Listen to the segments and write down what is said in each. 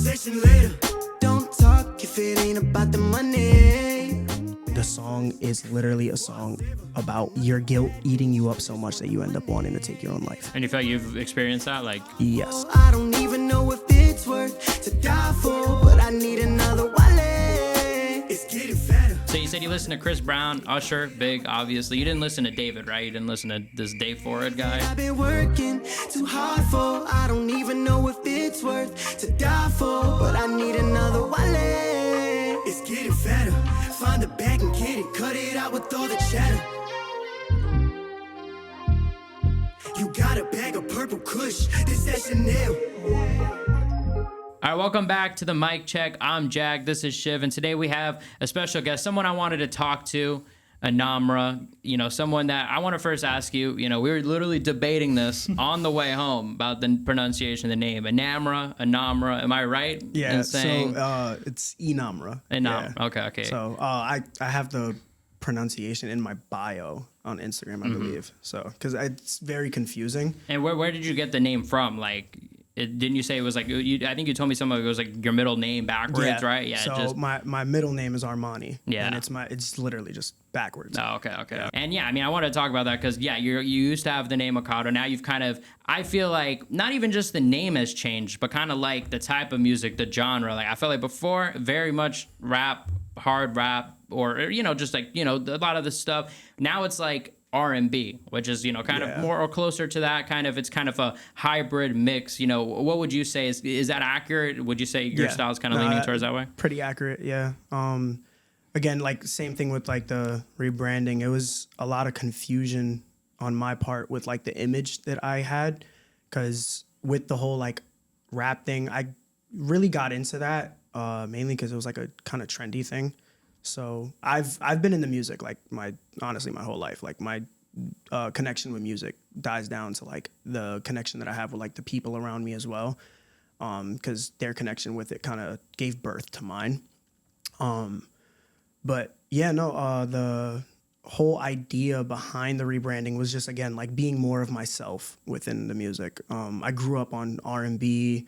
conversation later. Don't talk if it ain't about the money. The song is literally a song about your guilt eating you up so much that you end up wanting to take your own life. And you feel like you've experienced that? Like, yes. I don't even know if it's worth to die for, but I need another wallet. It's getting fatter. so you said you listened to Chris Brown, Usher, big, obviously. You didn't listen to David, right? You didn't listen to this D4VD guy? I've been working too hard for, I don't even know if it's worth to die for, but I need another wallet. It's getting fatter. Find the bag and get it, cut it out with all the chatter. You got a bag of purple kush, this that Chanel. All right, welcome back to the Mic Check. I'm Jag, this is Chiv, and today we have a special guest, someone I wanted to talk to, Inamra, someone that I want to first ask you, we were literally debating this on the way home about the pronunciation of the name. Inamra, am I right? Yeah, in saying so it's Inamra. Inamra, Yeah. Okay. So I have the pronunciation in my bio on Instagram, I believe. So, because it's very confusing. And where did you get the name from? Like, didn't you say it was like, I think you told me something, it was like your middle name backwards, right? Yeah. So my middle name is Armani. Yeah. And it's literally just backwards. Oh, okay. Yeah. And yeah, I want to talk about that because, you used to have the name Mikado. Now you've kind of, I feel like, not even just the name has changed, but kind of like the type of music, the genre. Like, I felt like before, very much rap, hard rap, or, just like, a lot of the stuff. Now it's like R&B, which is, kind of more or closer to that kind of, it's kind of a hybrid mix. What would you say? Is that accurate? Would you say your style is kind of leaning towards that way? Pretty accurate, yeah. Again, like same thing with like the rebranding. It was a lot of confusion on my part with like the image that I had, because with the whole like rap thing, I really got into that mainly because it was like a kind of trendy thing. So I've been in the music like honestly my whole life. Like my connection with music dies down to like the connection that I have with like the people around me as well, because their connection with it kind of gave birth to mine. But yeah, no, the whole idea behind the rebranding was just, again, like being more of myself within the music. I grew up on R&B.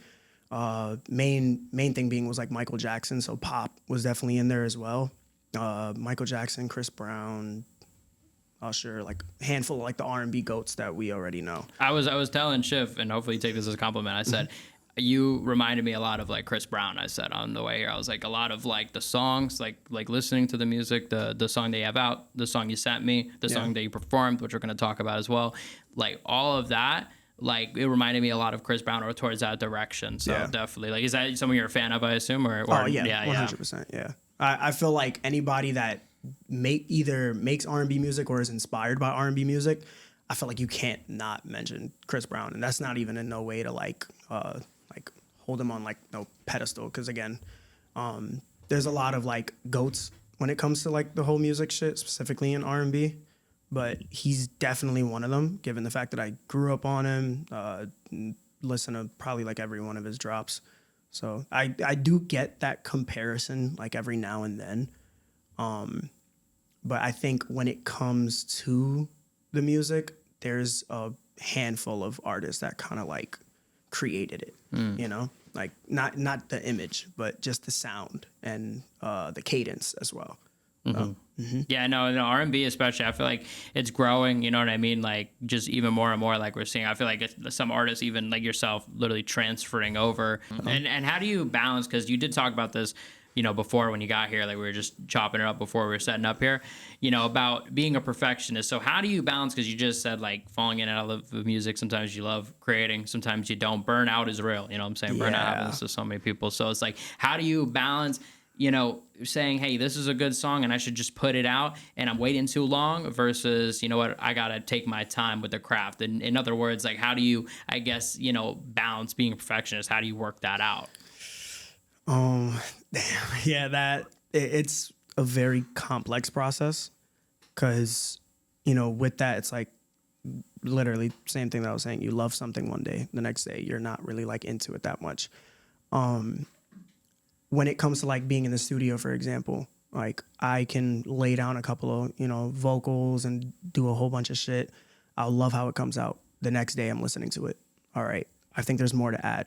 Main thing being was like Michael Jackson, so pop was definitely in there as well. Michael Jackson, Chris Brown, Usher, like a handful of like the RNB Goats that we already know. I was telling Chiv, and hopefully you take this as a compliment, I said, you reminded me a lot of like Chris Brown. I said on the way here, I was like, a lot of like the songs, like listening to the music, the song they have out, the song you sent me, the song that you performed, which we're going to talk about as well. Like all of that, like it reminded me a lot either or towards that direction. So definitely, like, is that something you're a fan of, I assume? Or oh yeah, 100%. Yeah. I feel like anybody that either makes R&B music or is inspired by R&B music, I feel like you can't not mention Chris Brown, and that's not even in no way to like hold him on like no pedestal, because again, there's a lot of like goats when it comes to like the whole music shit, specifically in R&B, but he's definitely one of them, given the fact that I grew up on him, listen to probably like every one of his drops. So I do get that comparison like every now and then, but I think when it comes to the music, there's a handful of artists that kind of like created it, like not the image, but just the sound and the cadence as well. Yeah, no, R&B especially, I feel like it's growing, you know what I mean? Like just even more and more, like we're seeing, I feel like some artists, even like yourself, literally transferring over. And how do you balance, because you did talk about this, before when you got here, like we were just chopping it up before we were setting up here, about being a perfectionist. So how do you balance, because you just said like falling in and out of the music, sometimes you love creating, sometimes you don't. Burnout is real, you know what I'm saying? Burnout happens to so many people. So it's like, how do you balance, saying, hey, this is a good song and I should just put it out and I'm waiting too long versus, I got to take my time with the craft. And in other words, like, how do you, I guess, balance being a perfectionist? How do you work that out? Yeah, it's a very complex process, because, with that, it's like literally same thing that I was saying. You love something one day, the next day, you're not really like into it that much. When it comes to like being in the studio, for example, like I can lay down a couple of, vocals and do a whole bunch of shit. I'll love how it comes out. The next day I'm listening to it. All right, I think there's more to add.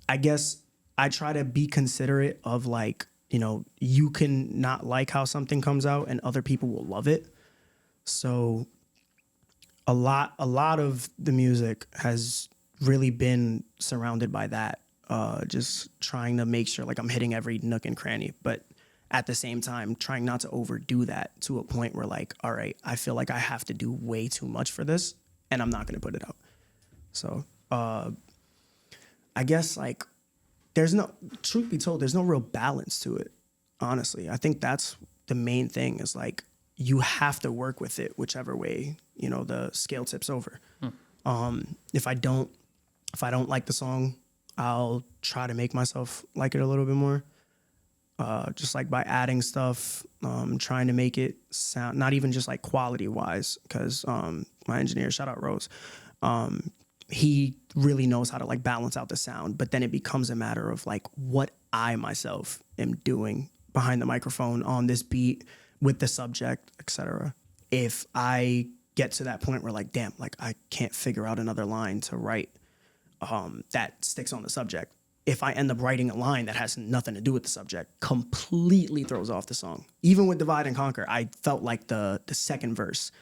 I guess I try to be considerate of like, you know, you can not like how something comes out and other people will love it. So a lot of the music has really been surrounded by that. Just trying to make sure like I'm hitting every nook and cranny, but at the same time trying not to overdo that to a point where like, all right, I feel like I have to do way too much for this and I'm not going to put it out. So I guess like truth be told, there's no real balance to it. Honestly, I think that's the main thing is like, you have to work with it whichever way, you know, the scale tips over. If I don't like the song, I'll try to make myself like it a little bit more. Just like by adding stuff, trying to make it sound, not even just like quality wise, because my engineer, shout out Rose, he really knows how to like balance out the sound, but then it becomes a matter of like what I myself am doing behind the microphone on this beat with the subject, etc. If I get to that point where like, damn, like I can't figure out another line to write that sticks on the subject. If I end up writing a line that has nothing to do with the subject, completely throws off the song. Even with Divide and Conquer, I felt like the second verse,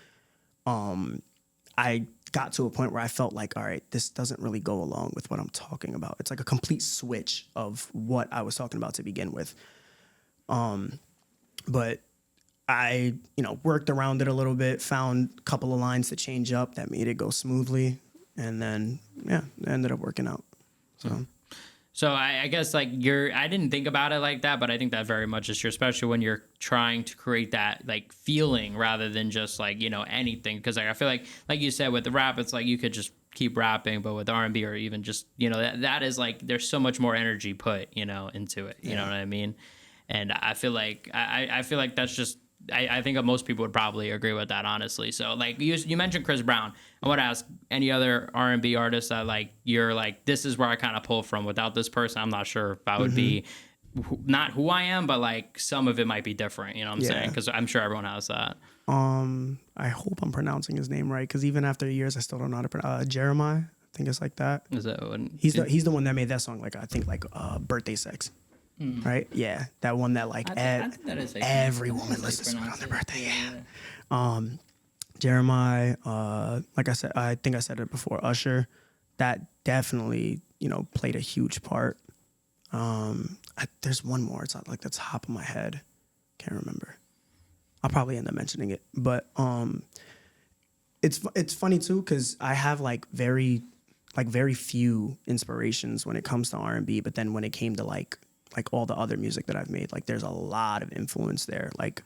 I got to a point where I felt like, all right, this doesn't really go along with what I'm talking about. It's like a complete switch of what I was talking about to begin with. But I, you know, worked around it a little bit, found a couple of lines to change up that made it go smoothly. And then, yeah, it ended up working out. So I guess like I didn't think about it like that, but I think that very much is true, especially when you're trying to create that like feeling rather than just like, you know, anything. Because like I feel like you said with the rap, it's like you could just keep rapping, but with R&B or even just, you know, that is like there's so much more energy put, you know, into it. You know what I mean? And I feel like I feel like that's just I think most people would probably agree with that, honestly. So like you mentioned Chris Brown. I want to ask any other R&B artists that like you're like, this is where I kind of pull from. Without this person, I'm not sure if I would be not who I am, but like some of it might be different. You know what I'm saying? Because I'm sure everyone has that. I hope I'm pronouncing his name right, because even after years, I still don't know how to pronounce Jeremiah. I think it's like that. Is that one? He's the one that made that song, like I think like Birthday Sex. Right? Yeah. That one that like, I think that is like every woman listens to it on their birthday. Yeah. Jeremiah, like I said, I think I said it before, Usher, that definitely, you know, played a huge part. There's one more. It's not like the top of my head. Can't remember. I'll probably end up mentioning it. But it's funny too, because I have like very few inspirations when it comes to R&B, but then when it came to like all the other music that I've made, like there's a lot of influence there. Like,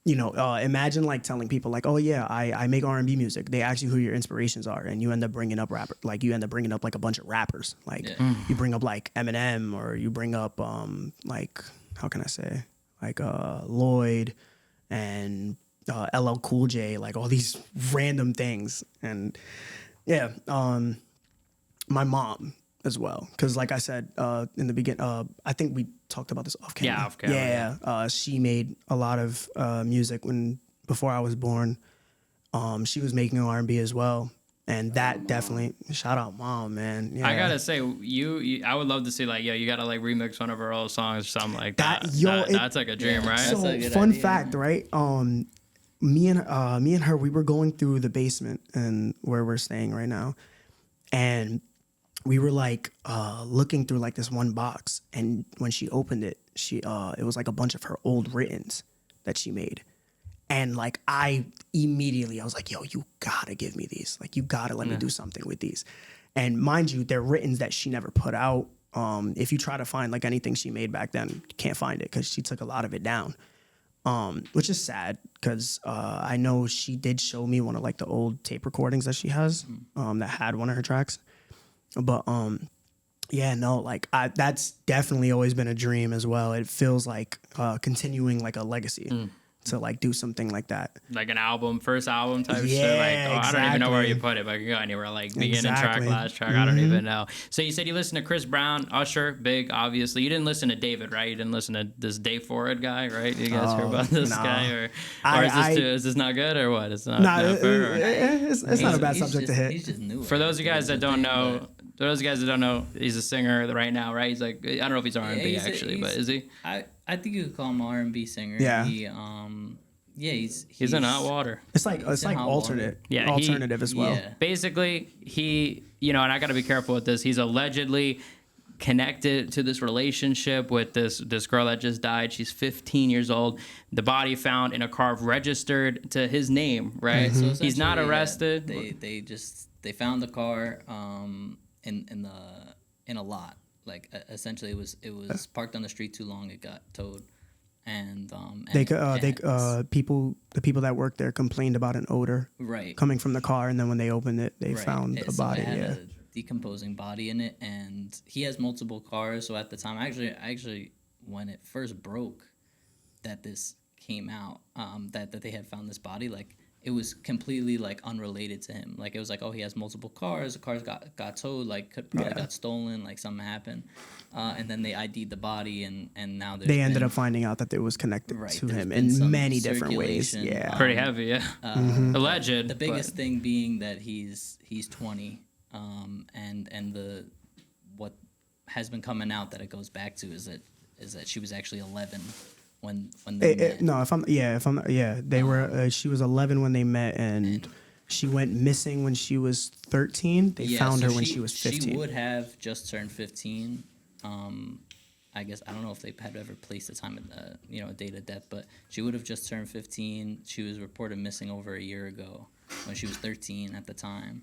you know, imagine like telling people like, oh yeah, I make R&B music. They ask you who your inspirations are, and you end up bringing up like a bunch of rappers. Like you bring up like Eminem, or you bring up like, how can I say, like Lloyd and LL Cool J, like all these random things. And yeah, my mom as well, because like I said in the beginning, I think we talked about this off camera. Yeah, off camera. Yeah. She made a lot of music before I was born. She was making R&B as well, and that definitely, shout out mom, man. Yeah. I gotta say, you I would love to see like, you gotta like remix one of her old songs or something like that. That's like a dream, right? So That's a good fun idea. fact, right? Me and her, we were going through the basement and where we're staying right now, and we were like looking through like this one box, and when she opened it, it was like a bunch of her old writtens that she made. And like I was like, yo, you gotta give me these. Like you gotta let me do something with these. And mind you, they're writtens that she never put out. If you try to find like anything she made back then, you can't find it because she took a lot of it down. Which is sad, because I know she did show me one of like the old tape recordings that she has that had one of her tracks. But yeah, no, like that's definitely always been a dream as well. It feels like continuing like a legacy to like do something like that. Like an album, first album type Yeah, shit. Like, I don't even know where you exactly. put it, but it could go anywhere. Like beginning track, Exactly. last track, I don't even know. So you said you listened to Chris Brown, Usher, big, obviously. You didn't listen to David, right? You didn't listen to this D4VD guy, right? You guys heard about this guy? Or is this not good or what? It's not, Nah, not fair, or? it's not a bad subject to hit. He's just new. For those of you guys that don't know, those guys that don't know, he's a singer right now, right? He's like, I don't know if he's R&B actually, but is he? I think you could call him R&B singer. Yeah. He's in hot water. It's like alternate, alternative as well. Yeah. Basically, he, and I got to be careful with this. He's allegedly connected to this relationship with this girl that just died. She's 15 years old. The body found in a car registered to his name, right? So he's not arrested. They found the car in a lot. Like essentially, it was parked on the street too long. It got towed. And the people that worked there complained about an odor coming from the car, and then when they opened it, they found a body. It had a decomposing body in it, and he has multiple cars. So at the time, actually, when it first broke, that this came out, that they had found this body, like it was completely like unrelated to him. Like it was like, oh, he has multiple cars. The cars got towed. Like probably got stolen. Like something happened. And then they ID'd the body, and now they ended up finding out that it was connected to him in many different ways. Yeah, pretty heavy. Yeah, alleged. The biggest thing being that he's 20, and the what has been coming out that it goes back to is that she was actually 11 when they met. They were. She was 11 when they met, and she went missing when she was 13. They found her when she was 15. She would have just turned 15. I guess I don't know if they had ever placed a time a date of death, but she would have just turned 15. She was reported missing over a year ago when she was 13 at the time.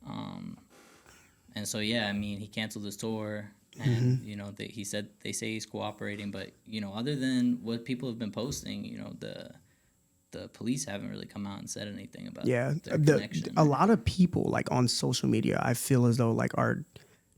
And so I mean, he canceled his tour, and they say he's cooperating, but other than what people have been posting, the police haven't really come out and said anything about their connection. A lot of people like on social media, I feel as though like are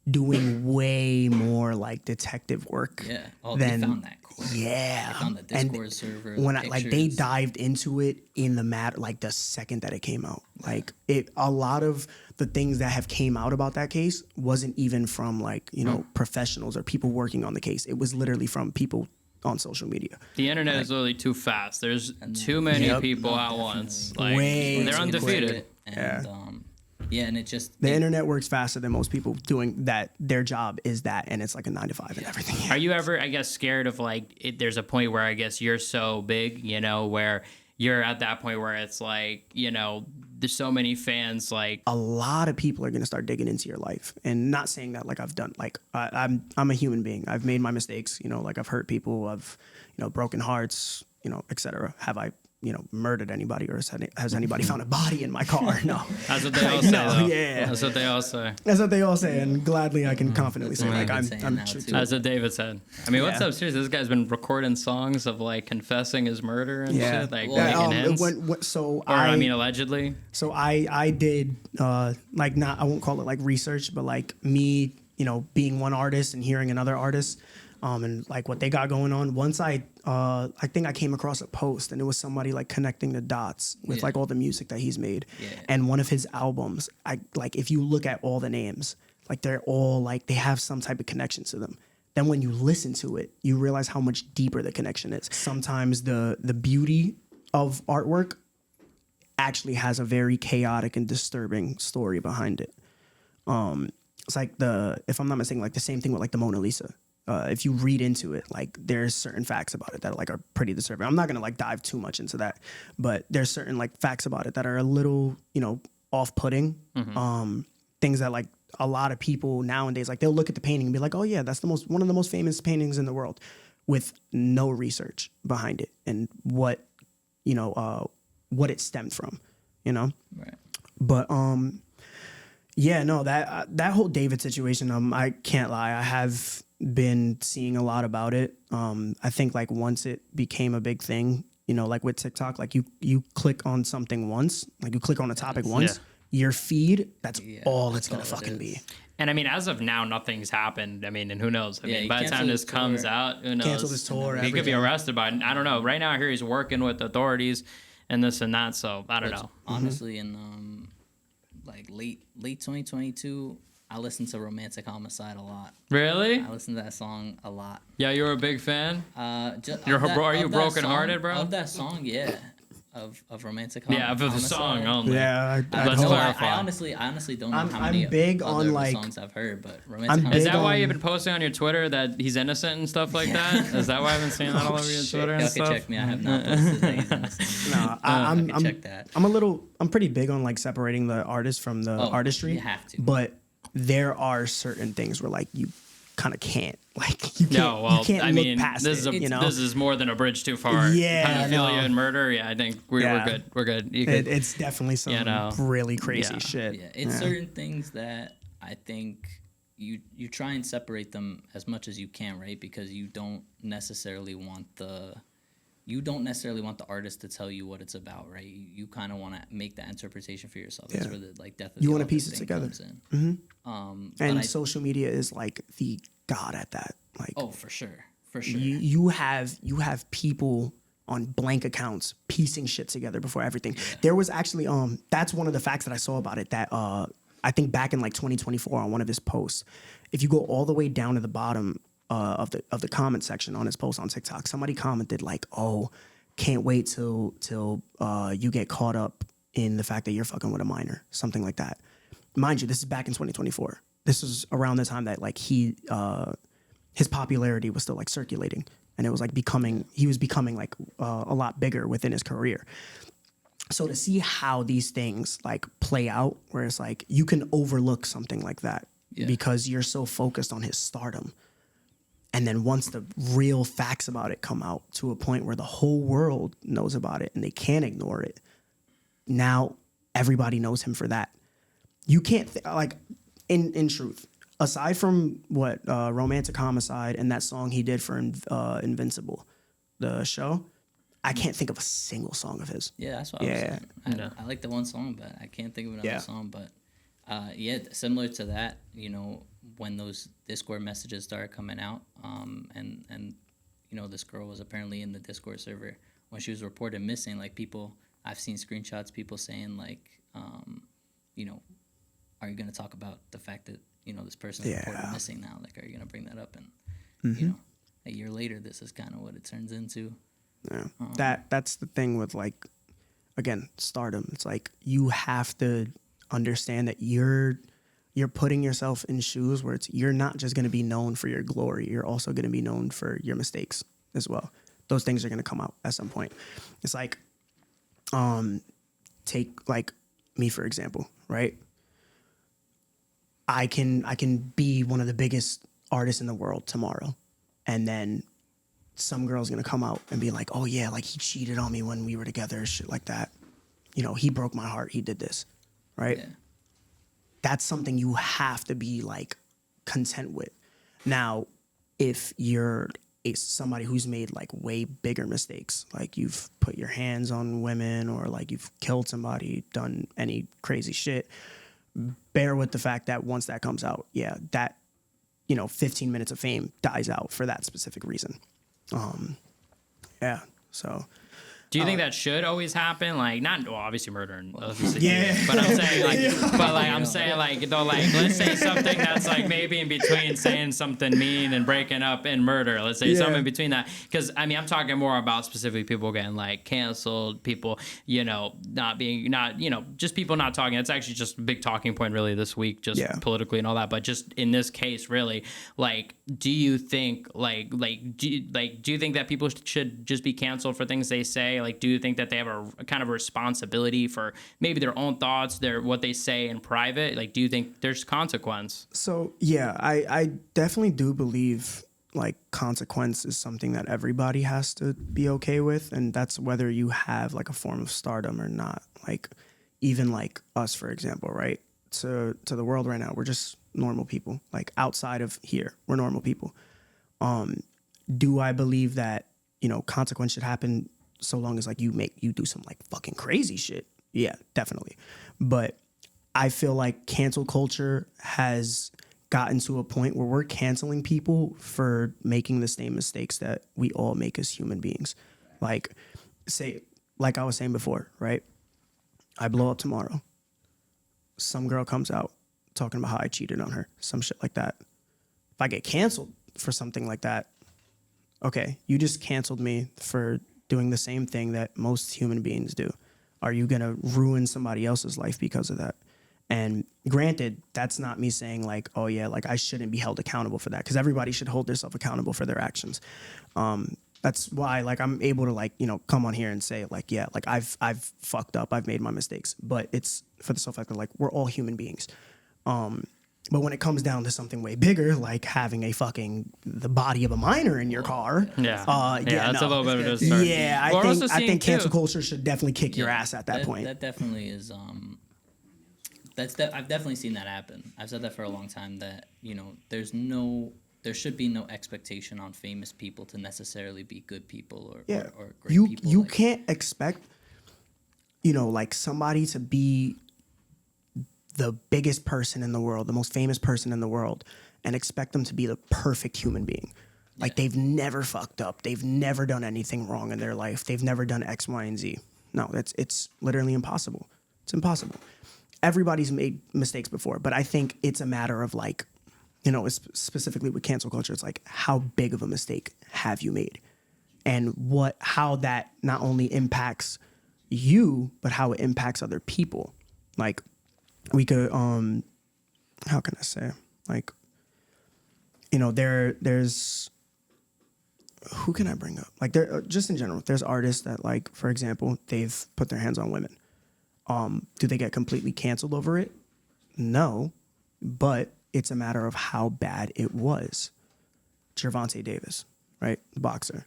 doing way more like detective work. Yeah. Oh, they found that quick. Yeah. They found the Discord server. When they dived into it in the matter, like the second that it came out, like a lot of the things that have came out about that case wasn't even from like, professionals or people working on the case. It was literally from people on social media. The internet is literally too fast. There's too many people at once. Like they're undefeated. And it just the internet works faster than most people doing that. Their job is that, and it's like a 9 to 5 and everything. Are you ever, I guess, scared of like there's a point where I guess you're so big, where you're at that point where it's like, there's so many fans, like a lot of people are going to start digging into your life, and not saying that like I've done, like I'm a human being. I've made my mistakes, like I've hurt people, I've, broken hearts, etc. Have I, murdered anybody, or has anybody found a body in my car? No. That's what they all say. No, yeah. That's what they all say. That's what they all say, and gladly I can confidently say, like I'm true to That's what David said. I mean, what's up? Seriously, this guy's been recording songs of like confessing his murder and shit, like making hints. Allegedly. So I did I won't call it like research, but like me, being one artist and hearing another artist. And like what they got going on. Once I think I came across a post, and it was somebody like connecting the dots with like all the music that he's made. Yeah. And one of his albums, if you look at all the names, like they're all like they have some type of connection to them. Then when you listen to it, you realize how much deeper the connection is. Sometimes the beauty of artwork actually has a very chaotic and disturbing story behind it. It's like if I'm not mistaken, like the same thing with like the Mona Lisa. If you read into it, like there's certain facts about it that like are pretty disturbing. I'm not gonna like dive too much into that, but there's certain like facts about it that are a little, off-putting. Things that like a lot of people nowadays, like they'll look at the painting and be like, oh yeah, that's one of the most famous paintings in the world, with no research behind it and what it stemmed from, Right. But that whole David situation, I can't lie, I have been seeing a lot about it. I think like once it became a big thing, like with TikTok, like you click on something once, like you click on a topic once, your feed, that's all it's gonna fucking be. And I mean, as of now, nothing's happened. I mean, and who knows? I mean, by the time this comes out, who knows? Cancel this tour. He could be arrested by, I don't know. Right now, I hear he's working with authorities and this and that. So I don't know. Honestly, in like late 2022, I listened to Romantic Homicide a lot. Really? I listened to that song a lot. Yeah, you're a big fan? Are you brokenhearted, bro? Of that song, yeah. of romantic. Yeah, on for the the song only. Yeah, Let's No, clarify. I honestly don't know I'm how many big other on, like- songs I've heard, but romantic. I'm Homicide- Is big that why on- you've been posting on your Twitter that he's innocent and stuff like that? Is that why I've been seeing that all over your Twitter and Y'all can stuff? check me. I have not posted that he's innocent. No, I can check that. I'm pretty big on like separating the artist from the artistry. you have to. But there are certain things where like you kind of can't, like you can't, No, well, you can't I look mean, past this is it. You know, this is more than a bridge too far. Yeah, Pedophilia no. and murder. Yeah, I think we're good. We're good. You could, it's definitely some you know, really crazy yeah. shit. Yeah, it's certain things that I think you try and separate them as much as you can, right? Because you don't necessarily want the artist to tell you what it's about, right? You kind of want to make that interpretation for yourself. That's Yeah. where the like death of You the wanna author piece it thing together. comes in. But And I- social media is like the god at that. Like, oh, for sure, for sure. you have people on blank accounts piecing shit together before everything. There was actually that's one of the facts that I saw about it, that I think back in like 2024 on one of his posts, if you go all the way down to the bottom of the comment section on his post on TikTok, somebody commented like, "Oh, can't wait till you get caught up in the fact that you're fucking with a minor," something like that. Mind you, this is back in 2024. This is around the time that like his popularity was still like circulating, and it was like he was becoming like a lot bigger within his career. So to see how these things like play out, where it's like you can overlook something like that because you're so focused on his stardom. And then once the real facts about it come out to a point where the whole world knows about it and they can't ignore it, now everybody knows him for that. You can't like in truth, aside from what Romantic Homicide and that song he did for Invincible, the show, I can't think of a single song of his. Yeah, that's what I was saying. I like the one song, but I can't think of another song. But similar to that, you know, when those Discord messages started coming out, and you know, this girl was apparently in the Discord server when she was reported missing. Like I've seen screenshots, people saying like, you know, are you gonna talk about the fact that, you know, this person is reported missing now? Like, are you gonna bring that up? And you know, a year later, this is kind of what it turns into. Yeah. That's the thing with like, again, stardom. It's like you have to understand that you're putting yourself in shoes where you're not just going to be known for your glory. You're also going to be known for your mistakes as well. Those things are going to come out at some point. It's like, take like me, for example, right? I can be one of the biggest artists in the world tomorrow. And then some girl's going to come out and be like, "Oh yeah, like he cheated on me when we were together," shit like that. You know, he broke my heart. He did this, right? Yeah. That's something you have to be like content with. Now, if you're somebody who's made like way bigger mistakes, like you've put your hands on women or like you've killed somebody, done any crazy shit, bear with the fact that once that comes out, that, you know, 15 minutes of fame dies out for that specific reason. So Do you think that should always happen? Like, not obviously murder and obviously, Yeah. but I'm saying like, I'm saying like, though, like, let's say something that's like maybe in between saying something mean and breaking up and murder. Let's say something in between that, because I mean, I'm talking more about specifically people getting like canceled, people, you know, just people not talking. It's actually just a big talking point really this week, just politically and all that. But just in this case, really, like, do you think do you think that people should just be canceled for things they say? Like, do you think that they have a kind of a responsibility for maybe their own thoughts, what they say in private? Like, do you think there's consequence? So yeah, I definitely do believe like consequence is something that everybody has to be okay with, and that's whether you have like a form of stardom or not. Like, even like us, for example, right? To the world right now, we're just normal people. Like, outside of here, we're normal people. Do I believe that, you know, consequence should happen so long as like you do some like fucking crazy shit? Yeah, definitely. But I feel like cancel culture has gotten to a point where we're canceling people for making the same mistakes that we all make as human beings. Like, like I was saying before, right? I blow up tomorrow. Some girl comes out talking about how I cheated on her, some shit like that. If I get canceled for something like that, okay, you just canceled me for doing the same thing that most human beings do? Are you going to ruin somebody else's life because of that? And granted, that's not me saying like, oh yeah, like I shouldn't be held accountable for that, because everybody should hold themselves accountable for their actions. That's why like I'm able to like, you know, come on here and say like, yeah, like I've fucked up, I've made my mistakes, but it's for the simple fact that like we're all human beings. But when it comes down to something way bigger, like having the body of a minor in your car, that's no. a little bit of a start. Yeah, I think cancel culture should definitely kick your ass at that point. That definitely is. I've definitely seen that happen. I've said that for a long time. That, you know, there should be no expectation on famous people to necessarily be good people or great people. You can't expect, you know, like somebody to be the biggest person in the world, the most famous person in the world, and expect them to be the perfect human being. Like they've never fucked up. They've never done anything wrong in their life. They've never done X, Y, and Z. No, it's literally impossible. It's impossible. Everybody's made mistakes before, but I think it's a matter of like, you know, specifically with cancel culture, it's like, how big of a mistake have you made? And how that not only impacts you, but how it impacts other people. Like, we could, how can I say? Like, you know, there's, who can I bring up? Like, just in general, there's artists that, like, for example, they've put their hands on women. Do they get completely canceled over it? No, but it's a matter of how bad it was. Gervonta Davis, right? The boxer.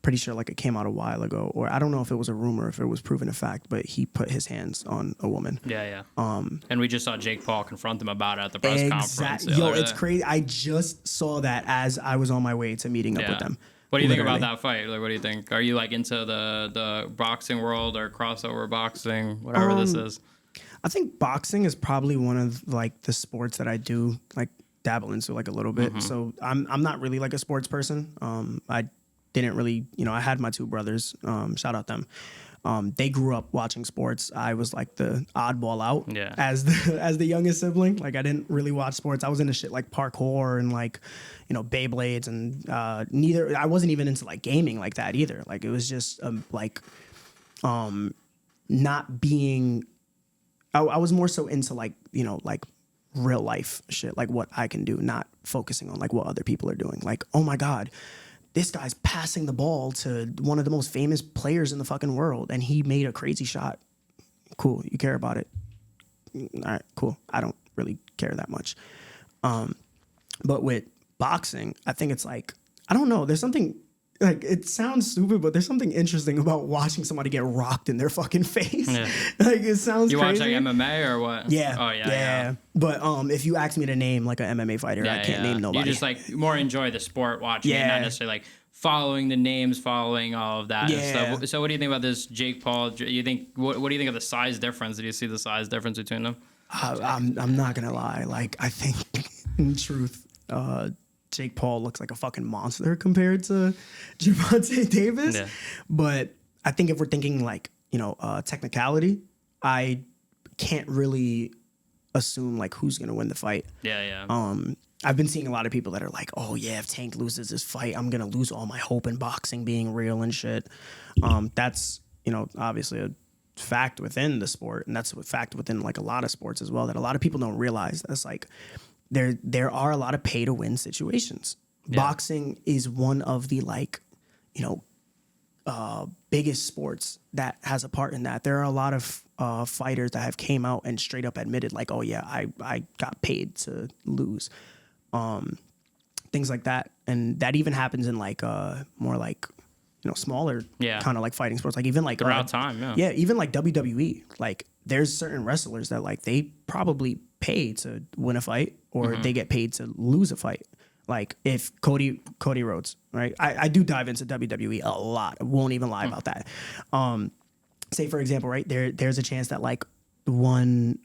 Pretty sure like it came out a while ago, or I don't know if it was a rumor, if it was proven a fact, but he put his hands on a woman. Yeah. And we just saw Jake Paul confront him about it at the press conference. Yo, it's crazy. I just saw that as I was on my way to meeting up with them. What do you think about that fight? Like, what do you think? Are you like into the boxing world or crossover boxing, whatever this is? I think boxing is probably one of like the sports that I do like dabble into like a little bit. So I'm not really like a sports person. I didn't really, you know, I had my two brothers, shout out them. They grew up watching sports. I was like the oddball out as the youngest sibling. Like I didn't really watch sports. I was into shit like parkour and like, you know, Beyblades, and I wasn't even into like gaming like that either. Like it was just not being, I was more so into like, you know, like real life shit, like what I can do, not focusing on like what other people are doing. Like, oh my God, this guy's passing the ball to one of the most famous players in the fucking world, and he made a crazy shot. Cool, you care about it. All right, cool. I don't really care that much. But with boxing, I think it's like, I don't know, there's something, like, it sounds stupid, but there's something interesting about watching somebody get rocked in their fucking face. Yeah. Like, it sounds crazy. You watch like MMA or what? Yeah. Oh, yeah. But if you ask me to name like an MMA fighter, I can't name nobody. You just like more enjoy the sport watching it, not necessarily like following the names, following all of that. Yeah. So what do you think about this Jake Paul? You think what do you think of the size difference? Did you see the size difference between them? I'm not gonna lie. Like, I think in truth, Jake Paul looks like a fucking monster compared to Gervonta Davis. Yeah. But I think if we're thinking like, you know, technicality, I can't really assume like who's gonna win the fight. Yeah. I've been seeing a lot of people that are like, oh yeah, if Tank loses this fight, I'm gonna lose all my hope in boxing being real and shit. That's, you know, obviously a fact within the sport, and that's a fact within like a lot of sports as well that a lot of people don't realize. That's like there are a lot of pay to win situations. Yeah. Boxing is one of the like, you know, biggest sports that has a part in that. There are a lot of fighters that have came out and straight up admitted like, oh yeah, I got paid to lose. Things like that. And that even happens in like more like, you know, smaller kind of like fighting sports. Like even like throughout time, even like WWE. Like there's certain wrestlers that like they probably pay to win a fight, or they get paid to lose a fight. Like if Cody Rhodes, right? I do dive into WWE a lot. I won't even lie about that. Say for example, right, there's a chance that like one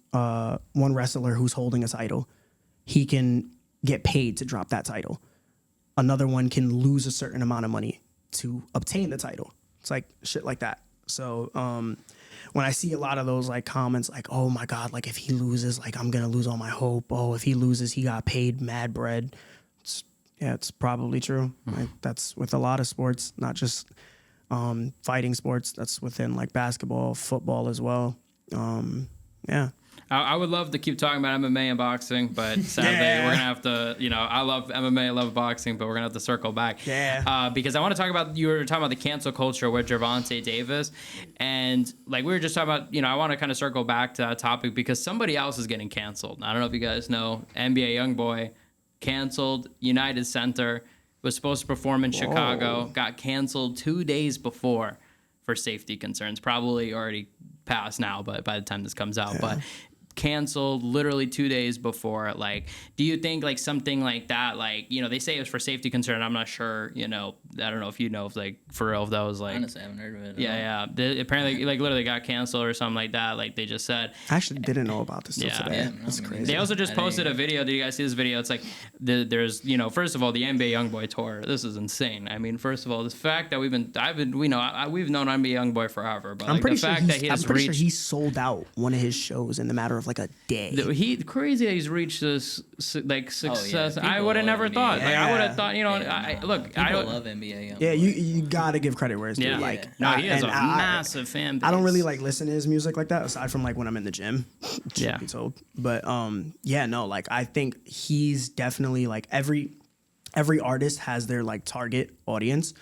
wrestler who's holding a title, he can get paid to drop that title. Another one can lose a certain amount of money to obtain the title. It's like shit like that. So when I see a lot of those like comments like, oh my God, like if he loses, like I'm gonna lose all my hope. Oh, if he loses, he got paid mad bread. Yeah, it's probably true. Like, that's with a lot of sports, not just fighting sports. That's within like basketball, football as well. Yeah. I would love to keep talking about MMA and boxing, but sadly we're gonna have to. I love MMA, I love boxing, but we're gonna have to circle back. Yeah. Because I want to talk about, you were talking about the cancel culture with Gervonta Davis, and like we were just talking about. I want to kind of circle back to that topic because somebody else is getting canceled. I don't know if you guys know, NBA Youngboy canceled. United Center was supposed to perform in Chicago, got canceled 2 days before for safety concerns. Probably already passed now, but by the time this comes out, but canceled literally 2 days before. Like, do you think like something like that, like, they say it was for safety concern, I'm not sure, I don't know if if like for real, if that was like, Honestly, I haven't heard of it. Apparently like literally got canceled or something like that, like they just said. I actually didn't know about this till today. Yeah, That's crazy. They also just posted a video. Did you guys see this video? It's like there's first of all, the NBA Youngboy Tour. This is insane. I mean, first of all, the fact that we've known NBA Youngboy forever, but like, the fact that he has reached, he sold out one of his shows in the matter of like a day. Crazy that he's reached this like success. I would have never NBA. thought. Like, I would have thought. I don't love NBA Youngboy. Yeah, you gotta give credit where it's due. Yeah. Like, No, he has and a massive fan base. I don't really like listen to his music like that, aside from like when I'm in the gym. Truth be told. But like I think he's definitely like every artist has their like target audience.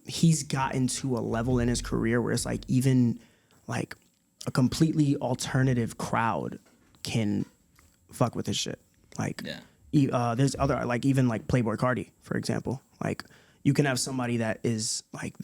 He's gotten to a level in his career where it's like even like a completely alternative crowd can fuck with his shit. Like, there's other like even like Playboy Cardi, for example. Like, you can have somebody that is like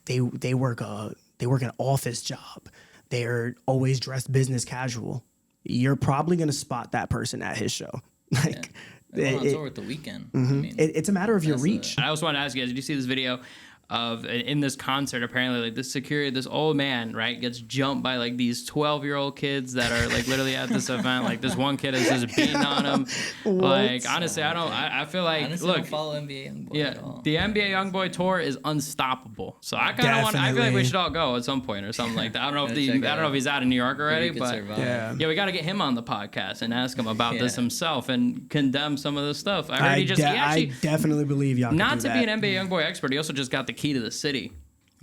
they work an office job. They're always dressed business casual. You're probably gonna spot that person at his show. Like, They're on tour with The Weeknd. Mm-hmm. I mean, it's a matter of your reach. I also want to ask you guys, did you see this video of in this concert? Apparently, like this old man, right, gets jumped by like these 12-year-old kids that are like literally at this event. Like, this one kid is just beating on him. Like, honestly, I feel like, honestly, look, don't follow NBA Youngboy at all. the NBA Youngboy Tour is unstoppable. So I kind of want. I feel like we should all go at some point or something like that. I don't know if he's out in New York already, but we got to get him on the podcast and ask him about this himself and condemn some of this stuff. I heard I definitely believe y'all. Not can do to be that. an NBA Youngboy expert, he also just got the key to the city.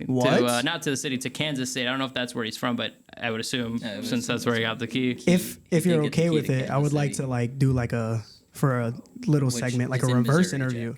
What? Not to the city, to Kansas State. I don't know if that's where he's from, but I would assume since that's where he got the key. If you're get the okay key with to it, I would Kansas like City. to like do like a little segment, like a it's in reverse Missouri, interview.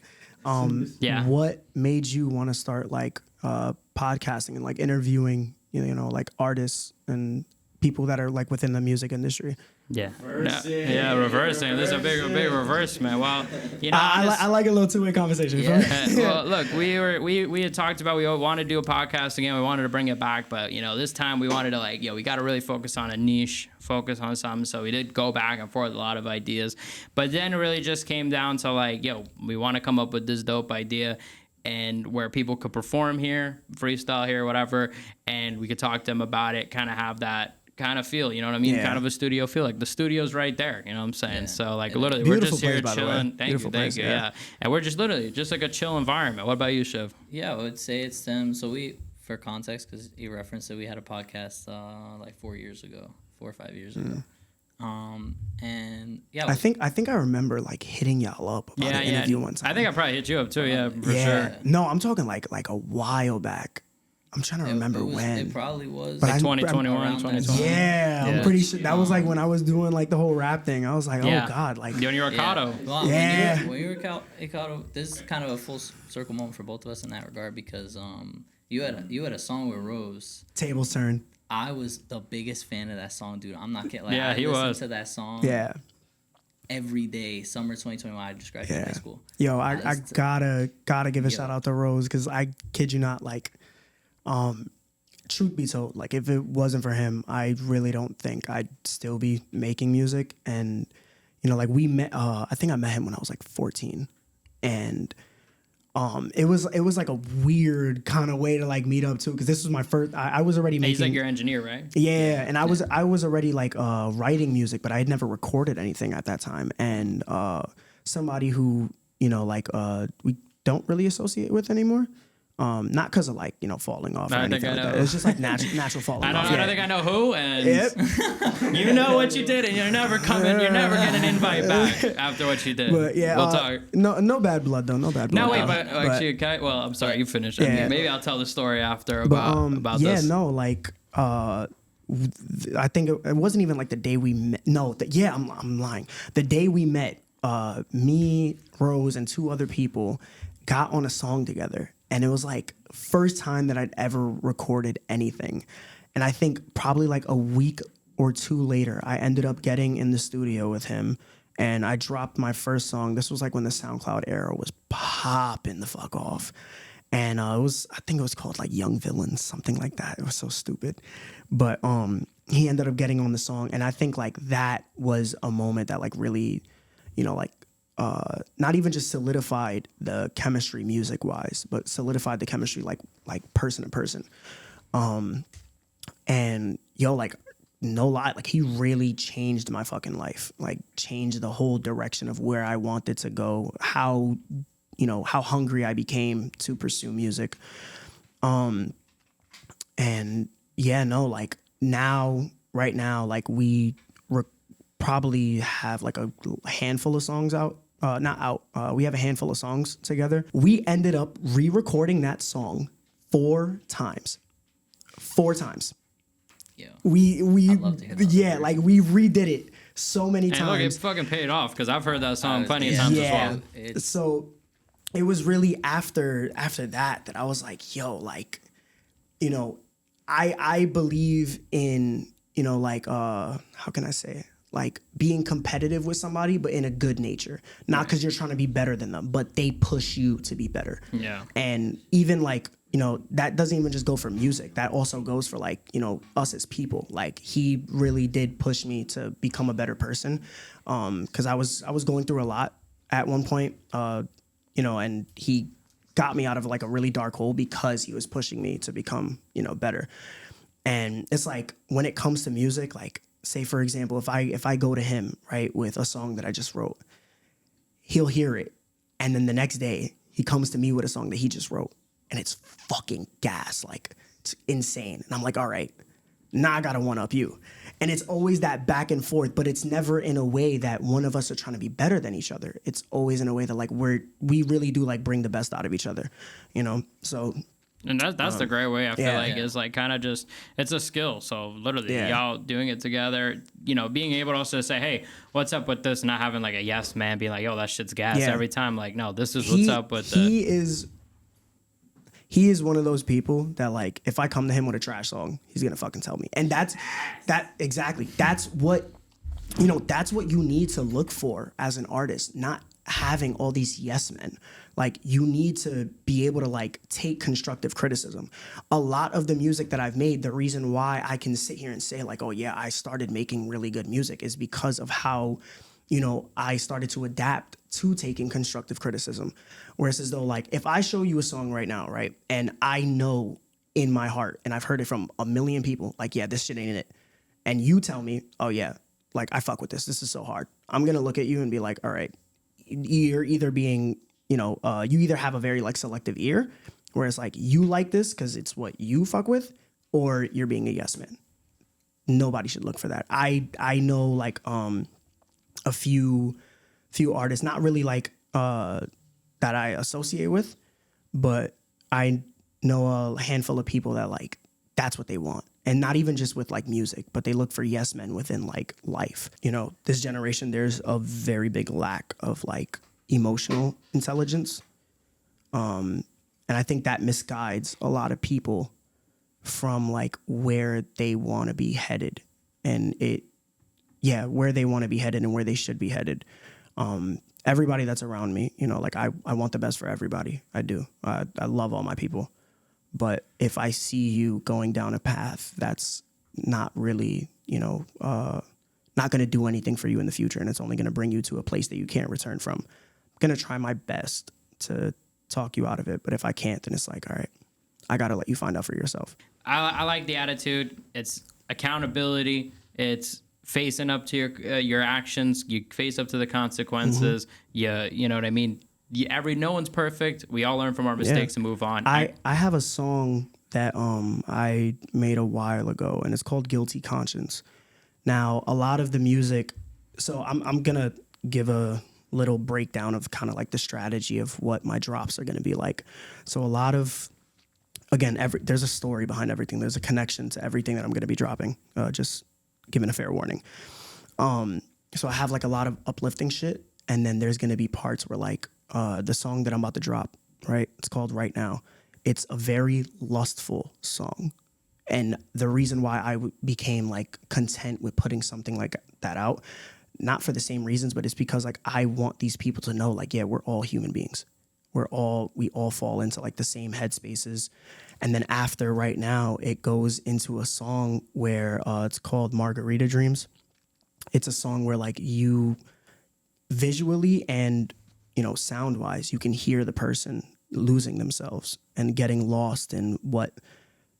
Yeah. What made you want to start like podcasting and like interviewing, like artists and people that are like within the music industry? Yeah. Reversing. This is a big reverse, man. Well, I like a little two-way conversation. Well, look, we had talked about we wanted to do a podcast again. We wanted to bring it back, but this time we wanted to like, we got to really focus on a niche, focus on something. So we did go back and forth a lot of ideas, but then it really just came down to like, we want to come up with this dope idea. And where people could perform here, freestyle here, whatever, and we could talk to them about it, kind of have that kind of feel, you know what I mean? Yeah. Kind of a studio feel. Like the studio's right there, you know what I'm saying? Yeah. So like Yeah. literally, Beautiful we're just here place, by the way. chilling. Thank Beautiful you, place, yeah. And we're just literally just like a chill environment. What about you, Chiv? Yeah, I would say it's them. So for context, because you referenced it, we had a podcast like 4 or 5 years ago. And yeah, I think I remember like hitting y'all up about an interview one time. I think I probably hit you up too. Yeah, for sure. No, I'm talking like a while back. I'm trying to remember when. It probably was But Like 2021, around that 2020. Yeah, I'm pretty sure that was like when I was doing like the whole rap thing. I was like, Yeah. oh God, like You and your Ocado. Well, Yeah. when you were Ocado, this is kind of a full circle moment for both of us in that regard because you had a song with Rose. tables turn. I was the biggest fan of that song, dude. I'm not kidding. Like, Yeah, I he listened was. to that song Yeah. every day. Summer 2021, I just graduated high school. Yo, I listened to- gotta give a Yo. shout out to Rose because I kid you not, like, truth be told, like if it wasn't for him, I really don't think I'd still be making music. And like we met. I think I met him when I was like 14, and it was like a weird kind of way to like meet up too because this was my first. I was already making. He's like your engineer, right? Yeah, and I was already like writing music, but I had never recorded anything at that time. And somebody who like we don't really associate with anymore, Not because of like, falling off or I think anything I like that. know. It's just like natural falling I don't, off. I don't think I know who, and Yep. you know what you did, and you're never coming. You're never getting an invite back after what you did. But yeah, we'll talk. no bad blood though. No bad blood. No, wait, though. but actually, well, I'm sorry, you finished. Yeah. Maybe I'll tell the story after But, about yeah, this. no, like I think it wasn't even like the day we met. No, I'm lying. The day we met, me, Rose, and 2 other people got on a song together, and it was like first time that I'd ever recorded anything. And I think probably like a week or 2 later, I ended up getting in the studio with him, and I dropped my first song. This was like when the SoundCloud era was popping the fuck off. And I think it was called like Young Villains, something like that. It was so stupid. But he ended up getting on the song. And I think like that was a moment that like really, not even just solidified the chemistry music wise, but solidified the chemistry like person to person. And like, no lie, like he really changed my fucking life, like changed the whole direction of where I wanted to go, how hungry I became to pursue music. And yeah, no, like right now, like we probably have like a handful of songs out. We have a handful of songs together. We ended up re-recording that song 4 times. 4 times. Yeah. We I'd love to hear that. yeah, like we redid it so many And look, it times. fucking paid off because I've heard that song plenty of times as well. So it was really after that I was like, yo, like, I believe in, like, how can I say it? Like being competitive with somebody, but in a good nature, not because you're trying to be better than them, but they push you to be better. Yeah. And even like, that doesn't even just go for music. That also goes for like, us as people. Like he really did push me to become a better person. Cause I was going through a lot at one point, and he got me out of like a really dark hole because he was pushing me to become, better. And it's like, when it comes to music, like say for example, if I go to him, right, with a song that I just wrote, he'll hear it. And then the next day he comes to me with a song that he just wrote. And it's fucking gas, like it's insane. And I'm like, all right, now I gotta one up you. And it's always that back and forth, but it's never in a way that one of us are trying to be better than each other. It's always in a way that like we really do like bring the best out of each other, So. And that's the great way I feel like yeah. is like kind of just it's a skill. So literally y'all doing it together, being able to also say, hey, what's up with this? Not having like a yes man being like, yo, that shit's gas every time. Like, no, this is what's up with it. He is one of those people that like, if I come to him with a trash song, he's gonna fucking tell me. And that's exactly. That's what you need to look for as an artist, not having all these yes men. Like you need to be able to like take constructive criticism. A lot of the music that I've made, the reason why I can sit here and say like, oh yeah, I started making really good music is because of how, I started to adapt to taking constructive criticism. Whereas as though like, if I show you a song right now, right, and I know in my heart, and I've heard it from a million people, like, yeah, this shit ain't it. And you tell me, oh yeah, like I fuck with this. This is so hard. I'm gonna look at you and be like, all right, you're either being, you either have a very like selective ear, whereas like you like this because it's what you fuck with, or you're being a yes man. Nobody should look for that. I know like a few artists, not really like that I associate with, but I know a handful of people that like that's what they want. And not even just with like music, but they look for yes men within like life. This generation, there's a very big lack of like emotional intelligence. And I think that misguides a lot of people from like where they want to be headed. And where they want to be headed and where they should be headed. Everybody that's around me, like I want the best for everybody. I do. I love all my people. But if I see you going down a path that's not really, not going to do anything for you in the future, and it's only going to bring you to a place that you can't return from, I'm going to try my best to talk you out of it. But if I can't, then it's like, all right, I got to let you find out for yourself. I like the attitude. It's accountability. It's facing up to your actions. You face up to the consequences. Mm-hmm. You know what I mean? no one's perfect. We all learn from our mistakes and move on. I have a song that I made a while ago, and it's called Guilty Conscience. Now, a lot of the music, so I'm gonna give a little breakdown of kind of like the strategy of what my drops are gonna be like. So a lot of, again, there's a story behind everything. There's a connection to everything that I'm gonna be dropping. Just giving a fair warning. So I have like a lot of uplifting shit, and then there's gonna be parts where like the song that I'm about to drop, right? It's called Right Now. It's a very lustful song. And the reason why I became like content with putting something like that out, not for the same reasons, but it's because like I want these people to know like, yeah, we're all human beings. We all fall into like the same headspaces. And then after Right Now, it goes into a song where it's called Margarita Dreams. It's a song where like you visually and, you know, sound wise, you can hear the person losing themselves and getting lost in what,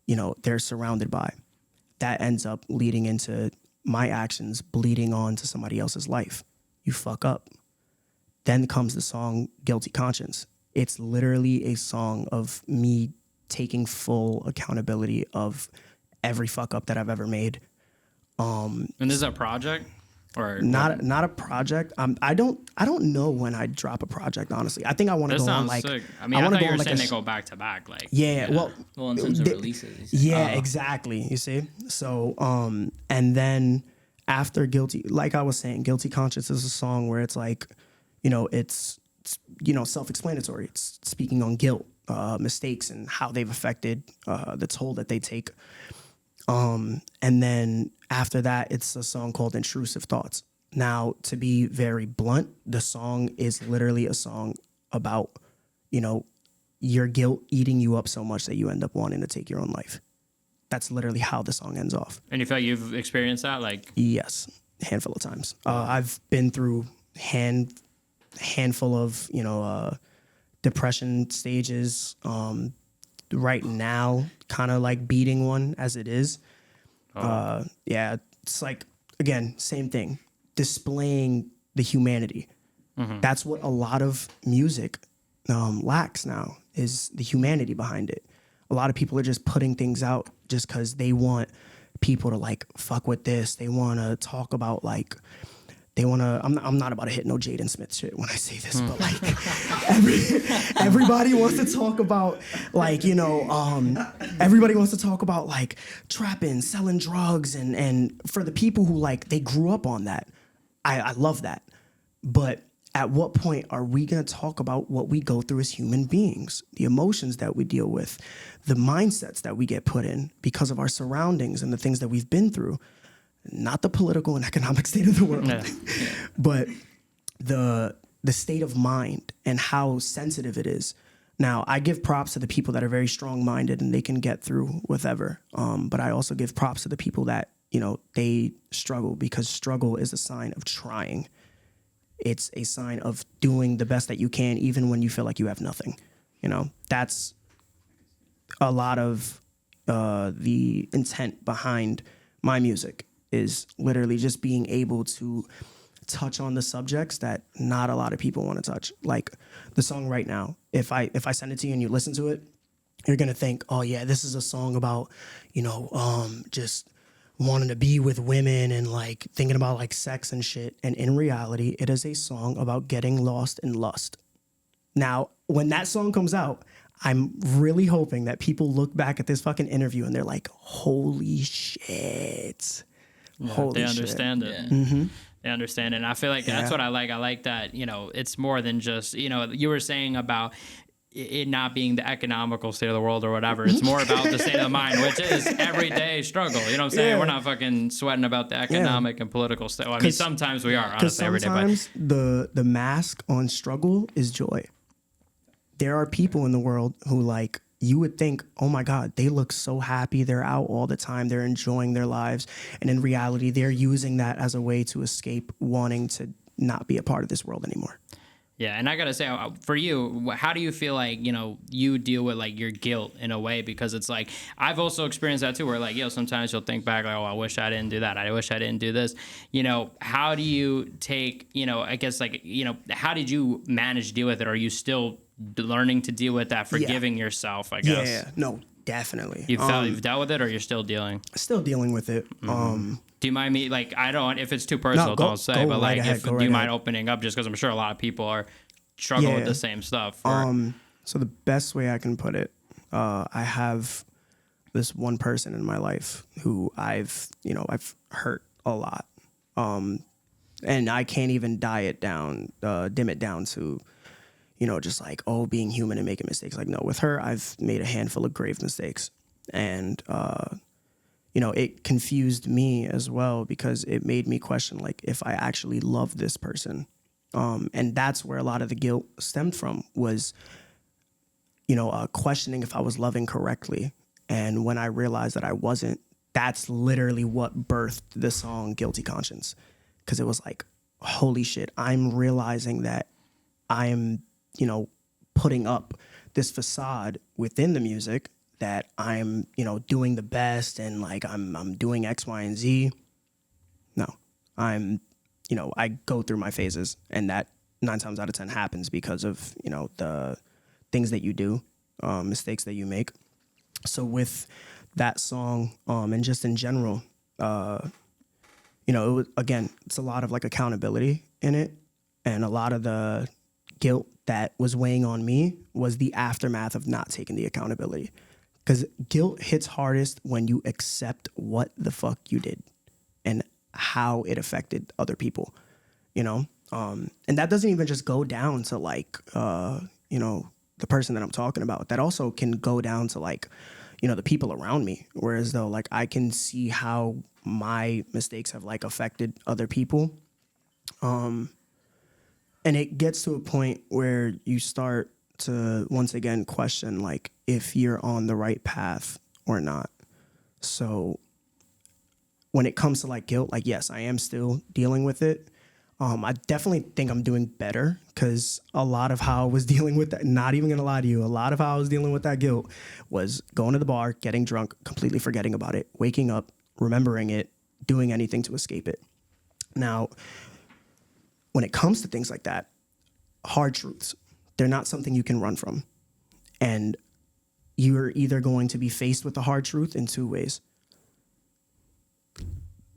you know, they're surrounded by. That ends up leading into my actions bleeding on to somebody else's life. You fuck up. Then comes the song Guilty Conscience. It's literally a song of me taking full accountability of every fuck up that I've ever made. And this is a project? Or not a project. I don't know when I drop a project. Honestly, I think I want to go on like. Sick. I mean, I thought you were saying they go back to back. Like well, in terms of releases. Yeah, exactly. You see, so and then after Guilty, like I was saying, Guilty Conscience is a song where it's like, you know, it's you know, self-explanatory. It's speaking on guilt, mistakes, and how they've affected the toll that they take. And then after that, it's a song called Intrusive Thoughts. Now, to be very blunt, the song is literally a song about, you know, your guilt eating you up so much that you end up wanting to take your own life. That's literally how the song ends off. And you feel like you've experienced that? Like, yes, a handful of times. I've been through handful of, you know, depression stages. Right now, kind of like beating one as it is. Yeah, it's like, again, same thing, displaying the humanity. Mm-hmm. That's what a lot of music lacks now, is the humanity behind it. A lot of people are just putting things out just because they want people to like fuck with this. They want to talk about like, I'm not about to hit no Jaden Smith shit when I say this, but like everybody wants to talk about like, you know, everybody wants to talk about like trapping, selling drugs, and for the people who like, they grew up on that. I love that. But at what point are we going to talk about what we go through as human beings, the emotions that we deal with, the mindsets that we get put in because of our surroundings and the things that we've been through? Not the political and economic state of the world, but the state of mind and how sensitive it is. Now, I give props to the people that are very strong-minded and they can get through whatever. But I also give props to the people that, you know, they struggle, because struggle is a sign of trying. It's a sign of doing the best that you can, even when you feel like you have nothing. You know, that's a lot of the intent behind my music, is literally just being able to touch on the subjects that not a lot of people want to touch. Like the song Right Now, if I send it to you and you listen to it, you're going to think, oh yeah, this is a song about, you know, just wanting to be with women and like thinking about like sex and shit. And in reality, it is a song about getting lost in lust. Now, when that song comes out, I'm really hoping that people look back at this fucking interview and they're like, holy shit. Yeah, they understand it. Yeah. Mm-hmm. They understand it. And I feel like that's what I like. I like that, you know, it's more than just, you know, you were saying about it not being the economical state of the world or whatever. It's more about the state of the mind, which is everyday struggle. You know what I'm saying? Yeah. We're not fucking sweating about the economic and political stuff. Well, I mean, sometimes we are, honestly, every day. Sometimes the mask on struggle is joy. There are people in the world who, like, you would think, oh my God, they look so happy. They're out all the time. They're enjoying their lives. And in reality, they're using that as a way to escape wanting to not be a part of this world anymore. Yeah, and I gotta say, for you, how do you feel like, you know, you deal with like your guilt in a way? Because it's like, I've also experienced that too, where like, yo, sometimes you'll think back like, oh, I wish I didn't do that. I wish I didn't do this. You know, how do you take, you know, I guess like, you know, how did you manage to deal with it? Are you still learning to deal with that, forgiving yourself, I guess? Yeah, no, definitely. You've dealt with it, or you're still dealing? Still dealing with it. Do you mind me, like, I don't, if it's too personal, don't say, but right like, ahead, do you mind opening up, just because I'm sure a lot of people are struggling with the same stuff? So the best way I can put it, I have this one person in my life who I've hurt a lot. And I can't even dim it down to, you know, just like, oh, being human and making mistakes. Like, no, with her, I've made a handful of grave mistakes. And, you know, it confused me as well, because it made me question, like, if I actually love this person. And that's where a lot of the guilt stemmed from, was, you know, questioning if I was loving correctly. And when I realized that I wasn't, that's literally what birthed the song Guilty Conscience. Because it was like, holy shit, I'm realizing that I'm, you know, putting up this facade within the music that I'm, you know, doing the best, and like I'm doing X, Y, and Z. No, I'm, you know, I go through my phases, and that 9 times out of 10 happens because of, you know, the things that you do, mistakes that you make. So with that song, and just in general, you know, it was, again, it's a lot of like accountability in it, and a lot of the guilt that was weighing on me was the aftermath of not taking the accountability. Because guilt hits hardest when you accept what the fuck you did and how it affected other people, you know? And that doesn't even just go down to like, you know, the person that I'm talking about. That also can go down to like, you know, the people around me. Whereas though, like, I can see how my mistakes have like affected other people. And it gets to a point where you start to once again question like if you're on the right path or not. So when it comes to like guilt, like, yes, I am still dealing with it. I definitely think I'm doing better, because a lot of how I was dealing with that, not even gonna lie to you, a lot of how I was dealing with that guilt was going to the bar, getting drunk, completely forgetting about it, waking up, remembering it, doing anything to escape it. Now, when it comes to things like that, hard truths, they're not something you can run from. And you're either going to be faced with the hard truth in 2 ways.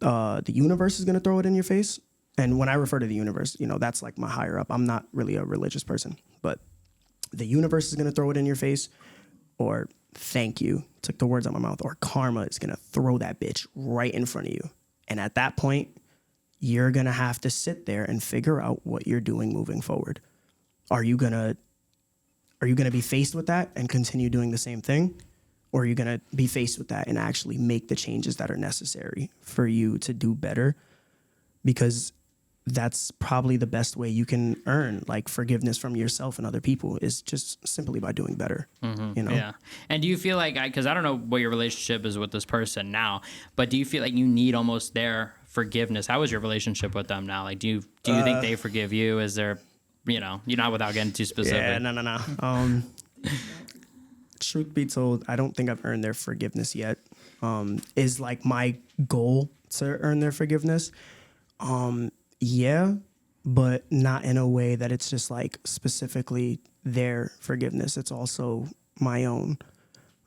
The universe is going to throw it in your face. And when I refer to the universe, you know, that's like my higher up. I'm not really a religious person, but the universe is going to throw it in your face, or thank you, took the words out of my mouth, or karma is going to throw that bitch right in front of you. And at that point, you're going to have to sit there and figure out what you're doing moving forward. Are you going to be faced with that and continue doing the same thing? Or are you going to be faced with that and actually make the changes that are necessary for you to do better? Because that's probably the best way you can earn like forgiveness from yourself and other people, is just simply by doing better. You know? Yeah. And do you feel like, because I don't know what your relationship is with this person now, but do you feel like you need almost their forgiveness? How is your relationship with them now? Like, do you think they forgive you? Is there, you know, you're not, without getting too specific. Yeah, no. Truth be told, I don't think I've earned their forgiveness yet. Is like my goal to earn their forgiveness. Yeah, but not in a way that it's just like specifically their forgiveness. It's also my own.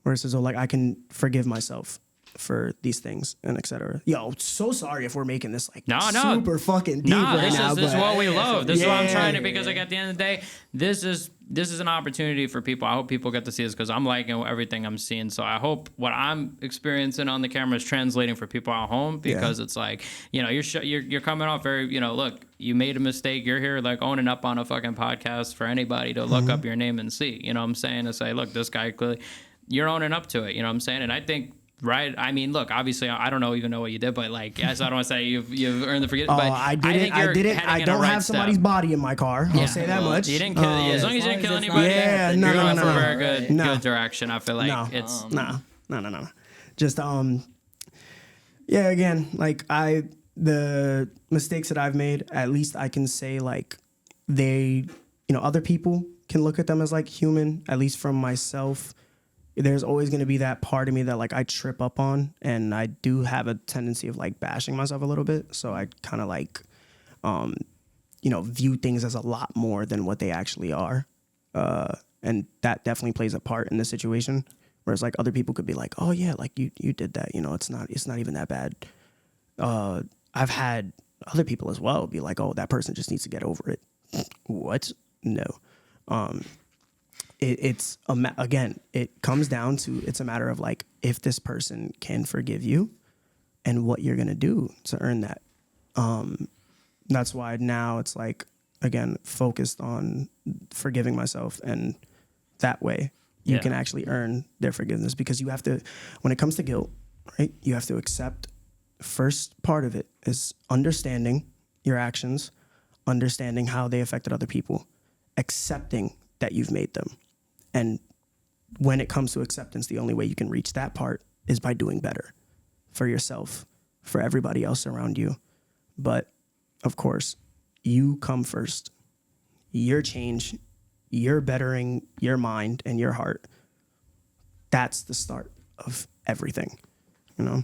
Whereas so like I can forgive myself for these things and etc. Yo, so sorry if we're making this like super fucking deep right now. This is what we love. This is what I'm trying to, because like at the end of the day, this is an opportunity for people. I hope people get to see this, because I'm liking everything I'm seeing. So I hope what I'm experiencing on the camera is translating for people at home, because it's like, you know, you're coming off very, you know, look, you made a mistake. You're here like owning up on a fucking podcast for anybody to look up your name and see. You know what I'm saying? To say, look, this guy clearly, you're owning up to it. You know what I'm saying? And I think, right. I mean, look, obviously, I don't even know what you did, but like, yes, I don't want to say you've earned the forgiveness. But I didn't. I don't have somebody's body in my car. I'll say that much. You didn't kill. As long as you didn't kill anybody, you're going for a very good direction. I feel like it's no. Just yeah. Again, like the mistakes that I've made, at least I can say like they other people can look at them as like human, at least from myself. There's always going to be that part of me that like I trip up on, and I do have a tendency of like bashing myself a little bit. So I kind of like, view things as a lot more than what they actually are. And that definitely plays a part in this situation. Whereas like other people could be like, oh yeah, like you did that, it's not even that bad. I've had other people as well be like, oh, that person just needs to get over it. What? No. Again, it comes down to, it's a matter of like, if this person can forgive you and what you're going to do to earn that. That's why now it's like, again, focused on forgiving myself, and that way you can actually earn their forgiveness, because you have to, when it comes to guilt, right, you have to accept. First part of it is understanding your actions, understanding how they affected other people, accepting that you've made them. And when it comes to acceptance, the only way you can reach that part is by doing better for yourself, for everybody else around you. But of course, you come first. Your change, your bettering your mind and your heart, that's the start of everything, Yeah,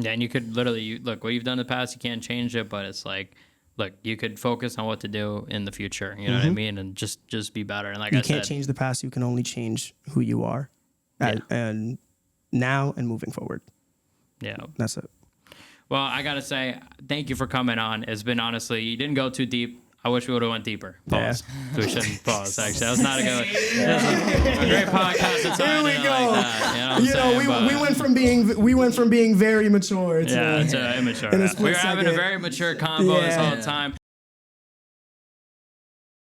and you could literally look what you've done in the past. You can't change it, but it's like, look, you could focus on what to do in the future. You know what I mean, and just be better. And like you can't change the past. You can only change who you are, and now and moving forward. Yeah, that's it. Well, I gotta say, thank you for coming on. It's been, honestly, you didn't go too deep. I wish we would have went deeper. Pause. Yeah. We shouldn't pause. Actually, that was not a good. A great podcast. That's Here we go. Like that, we went from being very mature to immature. We were having a very mature convo this whole time.